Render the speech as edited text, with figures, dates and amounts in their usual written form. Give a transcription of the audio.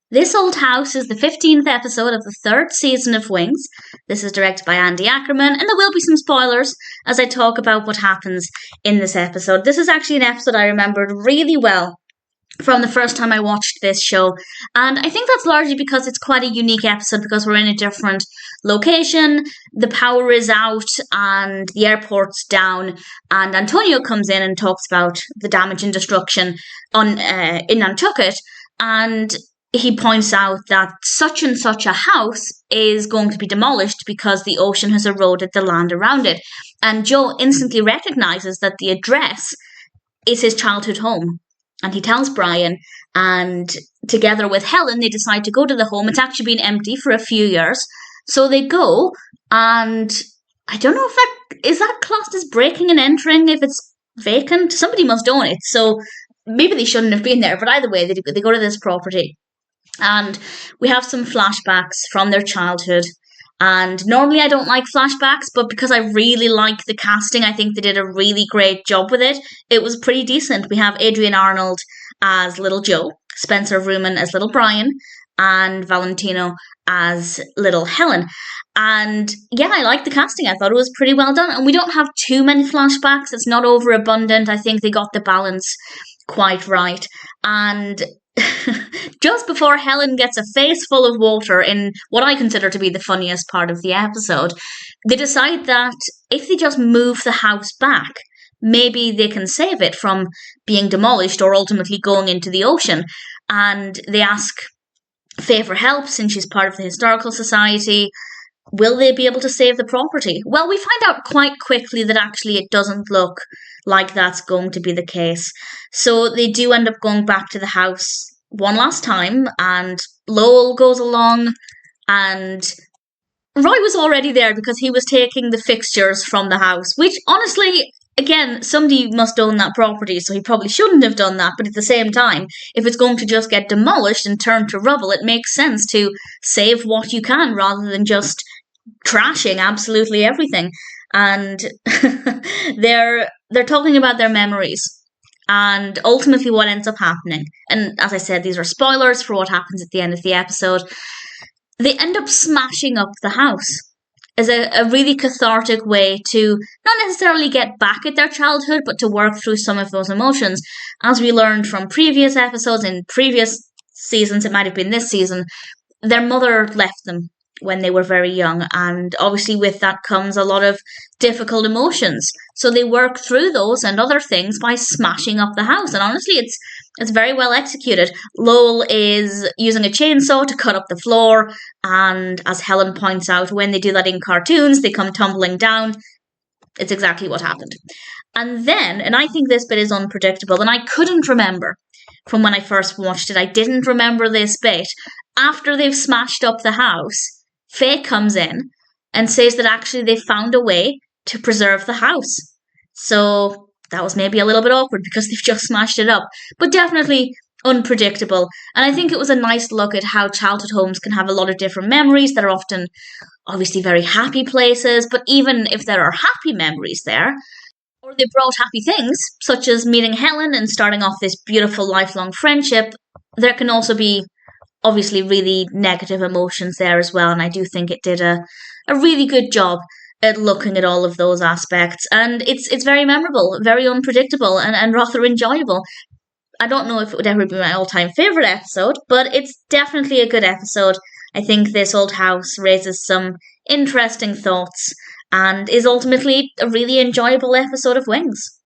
This Old House is the 15th episode of the third season of Wings. This is directed by Ackerman, and there will be some spoilers as I talk about what happens in this episode. This is actually an episode I remembered really well from the first time I watched this show, and I think that's largely because it's quite a unique episode because we're in a different location, the power is out and the airport's down, and Antonio comes in and talks about the damage and destruction in Nantucket, and he points out that such and such a house is going to be demolished because the ocean has eroded the land around it. And Joe instantly recognizes that the address is his childhood home. And he tells Brian, and together with Helen, they decide to go to the home. It's actually been empty for a few years. So they go, and I don't know if is that classed as breaking and entering if it's vacant? Somebody must own it. So maybe they shouldn't have been there. But either way, they go to this property. And we have some flashbacks from their childhood. And normally I don't like flashbacks, but because I really like the casting, I think they did a really great job with it. It was pretty decent. We have Adrian Arnold as little Joe, Spencer Vrooman as little Brian, and Valentino as little Helen. And yeah, I like the casting. I thought it was pretty well done. And we don't have too many flashbacks. It's not overabundant. I think they got the balance quite right. And just before Helen gets a face full of water in what I consider to be the funniest part of the episode, they decide that if they just move the house back, maybe they can save it from being demolished or ultimately going into the ocean. And they ask Faye for help since she's part of the Historical Society. Will they be able to save the property? Well, we find out quite quickly that actually it doesn't look like that's going to be the case. So they do end up going back to the house one last time, and Lowell goes along, and Roy was already there because he was taking the fixtures from the house, which honestly, again, somebody must own that property, so he probably shouldn't have done that, but at the same time, if it's going to just get demolished and turned to rubble, it makes sense to save what you can rather than just trashing absolutely everything. And they're talking about their memories and ultimately what ends up happening. And as I said, these are spoilers for what happens at the end of the episode. They end up smashing up the house as a really cathartic way to not necessarily get back at their childhood, but to work through some of those emotions. As we learned from previous episodes in previous seasons, it might have been this season, their mother left them when they were very young, and obviously with that comes a lot of difficult emotions. So they work through those and other things by smashing up the house, and honestly it's very well executed. Lowell is using a chainsaw to cut up the floor, and as Helen points out, when they do that in cartoons, they come tumbling down. It's exactly what happened. And then, and I think this bit is unpredictable, and I couldn't remember from when I first watched it, I didn't remember this bit. After they've smashed up the house, Faye comes in and says that actually they found a way to preserve the house. So that was maybe a little bit awkward because they've just smashed it up, but definitely unpredictable. And I think it was a nice look at how childhood homes can have a lot of different memories that are often obviously very happy places, but even if there are happy memories there, or they brought happy things, such as meeting Helen and starting off this beautiful lifelong friendship, there can also be obviously really negative emotions there as well, and I do think it did a really good job at looking at all of those aspects, and it's very memorable, very unpredictable, and rather enjoyable. I don't know if it would ever be my all-time favourite episode, but it's definitely a good episode. I think this old house raises some interesting thoughts and is ultimately a really enjoyable episode of Wings.